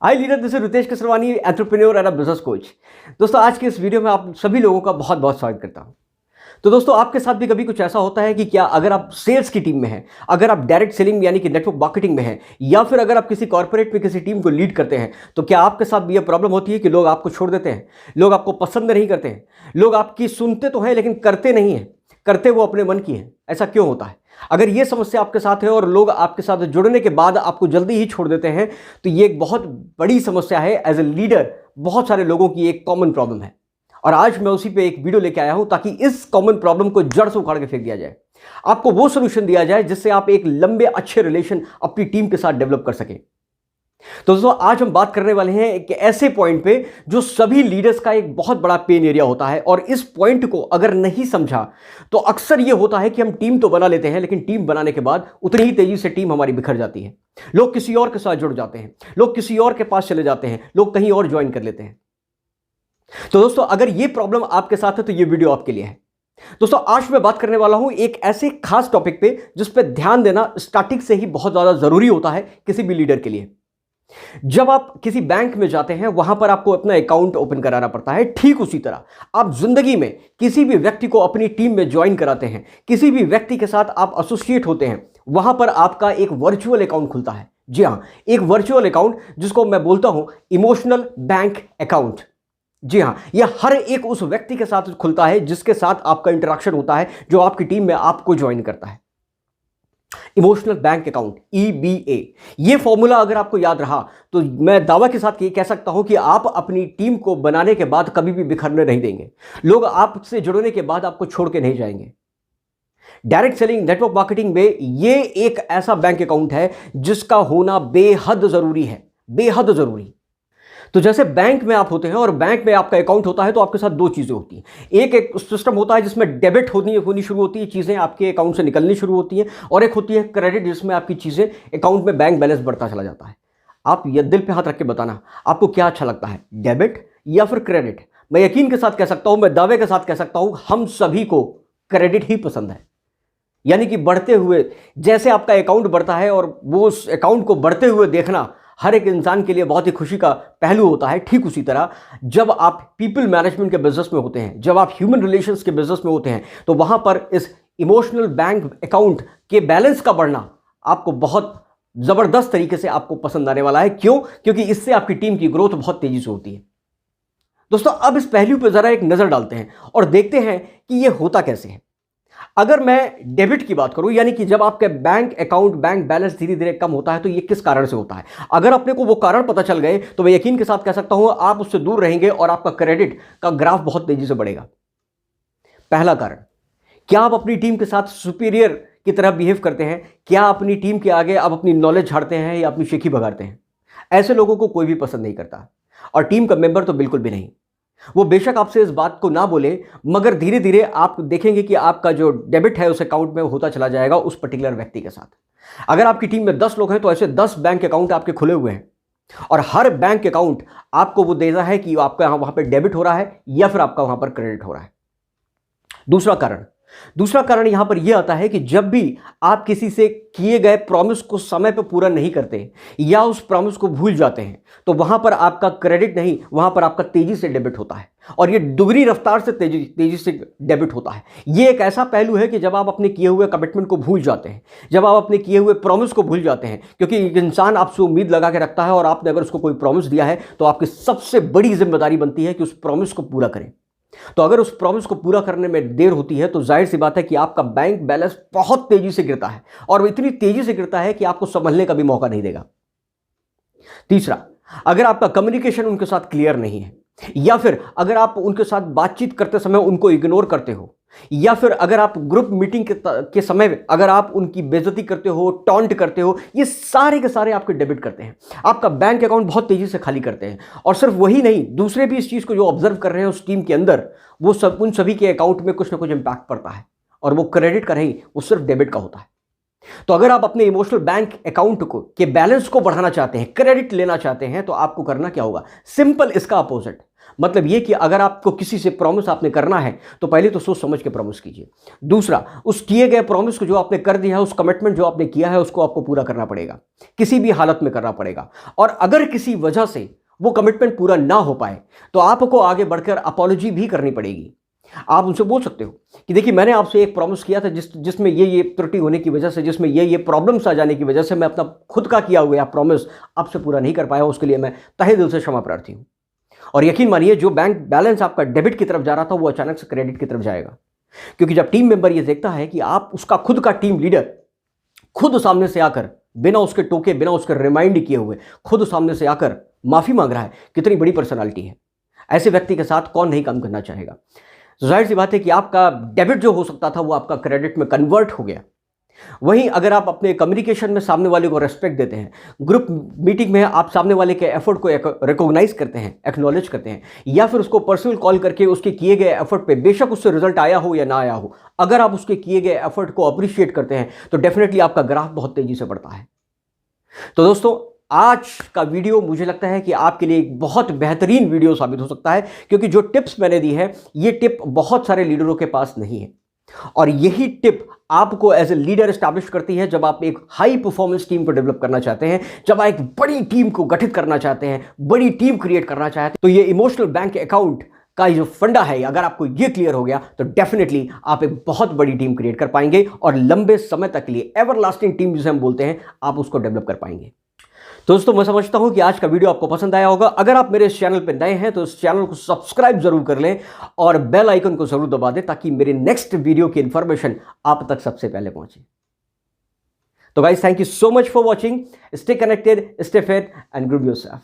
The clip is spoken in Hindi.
Hi leader, this is Ritesh Kesarwani, entrepreneur and business coach. दोस्तों, आज के इस वीडियो में आप सभी लोगों का बहुत बहुत स्वागत करता हूं। तो दोस्तों, आपके साथ भी कभी कुछ ऐसा होता है कि क्या अगर आप सेल्स की टीम में हैं, अगर आप डायरेक्ट सेलिंग यानी कि नेटवर्क मार्केटिंग में हैं, या फिर अगर आप किसी कॉर्पोरेट में किसी टीम को लीड करते हैं, तो क्या आपके साथ भी यह प्रॉब्लम होती है कि लोग आपको छोड़ देते हैं, लोग आपको पसंद नहीं करते हैं, लोग आपकी सुनते तो हैं लेकिन करते नहीं हैं, करते वो अपने मन की हैं? ऐसा क्यों होता है? अगर ये समस्या आपके साथ है और लोग आपके साथ जुड़ने के बाद आपको जल्दी ही छोड़ देते हैं, तो ये एक बहुत बड़ी समस्या है। एज ए लीडर बहुत सारे लोगों की एक कॉमन प्रॉब्लम है, और आज मैं उसी पे एक वीडियो लेके आया हूं ताकि इस कॉमन प्रॉब्लम को जड़ से उखाड़ के फेंक दिया जाए, आपको वो सोल्यूशन दिया जाए जिससे आप एक लंबे अच्छे रिलेशन अपनी टीम के साथ डेवलप कर सकें। तो दोस्तों, आज हम बात करने वाले हैं एक ऐसे पॉइंट पे जो सभी लीडर्स का एक बहुत बड़ा पेन एरिया होता है, और इस पॉइंट को अगर नहीं समझा तो अक्सर यह होता है कि हम टीम तो बना लेते हैं, लेकिन टीम बनाने के बाद उतनी ही तेजी से टीम हमारी बिखर जाती है। लोग किसी और के साथ जुड़ जाते हैं, लोग किसी और के पास चले जाते हैं, लोग कहीं और ज्वाइन कर लेते हैं। तो दोस्तों, अगर यह प्रॉब्लम आपके साथ है तो यह वीडियो आपके लिए है। दोस्तों, आज मैं बात करने वाला हूं एक ऐसे खास टॉपिक पे जिस पे ध्यान देना स्टार्टिंग से ही बहुत ज्यादा जरूरी होता है किसी भी लीडर के लिए। जब आप किसी बैंक में जाते हैं, वहां पर आपको अपना अकाउंट ओपन कराना पड़ता है। ठीक उसी तरह आप जिंदगी में किसी भी व्यक्ति को अपनी टीम में ज्वाइन कराते हैं, किसी भी व्यक्ति के साथ आप एसोसिएट होते हैं, वहां पर आपका एक वर्चुअल अकाउंट खुलता है। जी हां, एक वर्चुअल अकाउंट जिसको मैं बोलता हूं इमोशनल बैंक अकाउंट। जी हां, यह हर एक उस व्यक्ति के साथ खुलता है जिसके साथ आपका इंटरेक्शन होता है, जो आपकी टीम में आपको ज्वाइन करता है। Emotional bank account, EBA। यह फॉर्मूला अगर आपको याद रहा तो मैं दावा के साथ ये कह सकता हूं कि आप अपनी टीम को बनाने के बाद कभी भी बिखरने नहीं देंगे। लोग आपसे जुड़ने के बाद आपको छोड़ के नहीं जाएंगे। डायरेक्ट सेलिंग, नेटवर्क मार्केटिंग में यह एक ऐसा बैंक अकाउंट है जिसका होना बेहद जरूरी है, बेहद जरूरी। तो जैसे बैंक में आप होते हैं और बैंक में आपका अकाउंट होता है, तो आपके साथ दो चीजें होती हैं। एक सिस्टम होता है जिसमें डेबिट होनी शुरू होती है, चीजें आपके अकाउंट से निकलनी शुरू होती हैं, और एक होती है क्रेडिट, जिसमें आपकी चीजें अकाउंट में बैंक बैलेंस बढ़ता चला जाता है। आप ये दिल पे हाथ रख के बताना, आपको क्या अच्छा लगता है, डेबिट या फिर क्रेडिट? मैं यकीन के साथ कह सकता हूं, मैं दावे के साथ कह सकता हूं, हम सभी को क्रेडिट ही पसंद है। यानी कि बढ़ते हुए, जैसे आपका अकाउंट बढ़ता है और वो उस अकाउंट को बढ़ते हुए देखना हर एक इंसान के लिए बहुत ही खुशी का पहलू होता है। ठीक उसी तरह जब आप पीपल मैनेजमेंट के बिजनेस में होते हैं, जब आप ह्यूमन रिलेशंस के बिजनेस में होते हैं, तो वहां पर इस इमोशनल बैंक अकाउंट के बैलेंस का बढ़ना आपको बहुत जबरदस्त तरीके से आपको पसंद आने वाला है। क्यों? क्योंकि इससे आपकी टीम की ग्रोथ बहुत तेजी से होती है। दोस्तों, अब इस पहलू पर जरा एक नजर डालते हैं और देखते हैं कि यह होता कैसे है। अगर मैं डेबिट की बात करूं, यानी कि जब आपके बैंक अकाउंट, बैंक बैलेंस धीरे धीरे कम होता है, तो ये किस कारण से होता है? अगर अपने को वो कारण पता चल गए तो मैं यकीन के साथ कह सकता हूं आप उससे दूर रहेंगे और आपका क्रेडिट का ग्राफ बहुत तेजी से बढ़ेगा। पहला कारण, क्या आप अपनी टीम के साथ सुपीरियर की तरह बिहेव करते हैं? क्या अपनी टीम के आगे आप अपनी नॉलेज झाड़ते हैं या अपनी शेखी भगाते हैं? ऐसे लोगों को कोई भी पसंद नहीं करता, और टीम का मेंबर तो बिल्कुल भी नहीं। वो बेशक आपसे इस बात को ना बोले, मगर धीरे धीरे आप देखेंगे कि आपका जो डेबिट है उस अकाउंट में होता चला जाएगा उस पर्टिकुलर व्यक्ति के साथ। अगर आपकी टीम में 10 लोग हैं, तो ऐसे 10 बैंक अकाउंट आपके खुले हुए हैं, और हर बैंक अकाउंट आपको वो देता है कि आपका वहां पर डेबिट हो रहा है या फिर आपका वहां पर क्रेडिट हो रहा है। दूसरा कारण यहां पर यह आता है कि जब भी आप किसी से किए गए प्रॉमिस को समय पर पूरा नहीं करते या उस प्रॉमिस को भूल जाते हैं, तो वहां पर आपका क्रेडिट नहीं, वहां पर आपका तेजी से डेबिट होता है, और यह दुगनी रफ्तार से तेजी से डेबिट होता है। यह एक ऐसा पहलू है कि जब आप अपने किए हुए कमिटमेंट को भूल जाते हैं, जब आप अपने किए हुए प्रॉमिस को भूल जाते हैं, क्योंकि एक इंसान आपसे उम्मीद लगा के रखता है, और आपने अगर उसको कोई प्रॉमिस दिया है तो आपकी सबसे बड़ी जिम्मेदारी बनती है कि उस प्रॉमिस को पूरा करें। तो अगर उस प्रॉमिस को पूरा करने में देर होती है, तो जाहिर सी बात है कि आपका बैंक बैलेंस बहुत तेजी से गिरता है, और इतनी तेजी से गिरता है कि आपको संभलने का भी मौका नहीं देगा। तीसरा, अगर आपका कम्युनिकेशन उनके साथ क्लियर नहीं है, या फिर अगर आप उनके साथ बातचीत करते समय उनको इग्नोर करते हो, या फिर अगर आप ग्रुप मीटिंग के समय अगर आप उनकी बेइज्जती करते हो, टॉन्ट करते हो, ये सारे के सारे आपके डेबिट करते हैं, आपका बैंक अकाउंट बहुत तेजी से खाली करते हैं। और सिर्फ वही नहीं, दूसरे भी इस चीज को जो ऑब्जर्व कर रहे हैं उस टीम के अंदर, वो सब उन सभी के अकाउंट में कुछ ना कुछ इंपैक्ट पड़ता है, और वो क्रेडिट का नहीं, वो सिर्फ डेबिट का होता है। तो अगर आप अपने इमोशनल बैंक अकाउंट को के बैलेंस को बढ़ाना चाहते हैं, क्रेडिट लेना चाहते हैं, तो आपको करना क्या होगा? सिंपल, इसका अपोजिट। मतलब ये कि अगर आपको किसी से प्रॉमिस आपने करना है तो पहले तो सोच समझ के प्रॉमिस कीजिए। दूसरा, उस किए गए प्रॉमिस को जो आपने कर दिया है, उस कमिटमेंट जो आपने किया है, उसको आपको पूरा करना पड़ेगा, किसी भी हालत में करना पड़ेगा। और अगर किसी वजह से वो कमिटमेंट पूरा ना हो पाए तो आपको आगे बढ़कर अपॉलॉजी भी करनी पड़ेगी। आप उनसे बोल सकते हो कि देखिए, मैंने आपसे एक प्रॉमिस किया था जिसमें ये त्रुटि होने की वजह से, जिसमें ये प्रॉब्लम्स आ जाने की वजह से मैं अपना खुद का किया हुआ प्रॉमिस आपसे पूरा नहीं कर पाया, उसके लिए मैं तहे दिल से क्षमा प्रार्थी हूं। और यकीन मानिए, जो बैंक बैलेंस आपका डेबिट की तरफ जा रहा था वो अचानक से क्रेडिट की तरफ जाएगा। क्योंकि जब टीम मेंबर ये देखता है कि आप उसका खुद का टीम लीडर खुद सामने से आकर, बिना उसके टोके, बिना उसके रिमाइंड किए हुए, खुद सामने से आकर माफी मांग रहा है, कितनी बड़ी पर्सनालिटी है। ऐसे व्यक्ति के साथ कौन नहीं काम करना चाहेगा। तो जाहिर सी बात है कि आपका डेबिट जो हो सकता था वो आपका क्रेडिट में कन्वर्ट हो गया। वहीं अगर आप अपने कम्युनिकेशन में सामने वाले को रेस्पेक्ट देते हैं, ग्रुप मीटिंग में आप सामने वाले के एफर्ट को रिकॉग्नाइज करते हैं, एक्नॉलेज करते हैं, या फिर उसको पर्सनल कॉल करके उसके किए गए एफर्ट पे, बेशक उससे रिजल्ट आया हो या ना आया हो, अगर आप उसके किए गए एफर्ट को अप्रिशिएट करते हैं तो डेफिनेटली आपका ग्राफ बहुत तेजी से बढ़ता है। तो दोस्तों, आज का वीडियो मुझे लगता है कि आपके लिए एक बहुत बेहतरीन वीडियो साबित हो सकता है, क्योंकि जो टिप्स मैंने दी है ये टिप बहुत सारे लीडरों के पास नहीं है। और यही टिप आपको एज ए लीडर एस्टैब्लिश करती है जब आप एक हाई परफॉर्मेंस टीम को डेवलप करना चाहते हैं, जब आप एक बड़ी टीम को गठित करना चाहते हैं, बड़ी टीम क्रिएट करना चाहते हैं। तो ये इमोशनल बैंक अकाउंट का जो फंडा है, अगर आपको ये क्लियर हो गया तो डेफिनेटली आप एक बहुत बड़ी टीम क्रिएट कर पाएंगे और लंबे समय तक के लिए एवरलास्टिंग टीम जिसे हम बोलते हैं, आप उसको डेवलप कर पाएंगे। तो दोस्तों, मैं समझता हूं कि आज का वीडियो आपको पसंद आया होगा। अगर आप मेरे इस चैनल पर नए हैं तो इस चैनल को सब्सक्राइब जरूर कर लें और बेल आइकन को जरूर दबा दें ताकि मेरे नेक्स्ट वीडियो की इंफॉर्मेशन आप तक सबसे पहले पहुंचे। तो guys, thank you so much for watching. Stay connected, stay fit and grow yourself.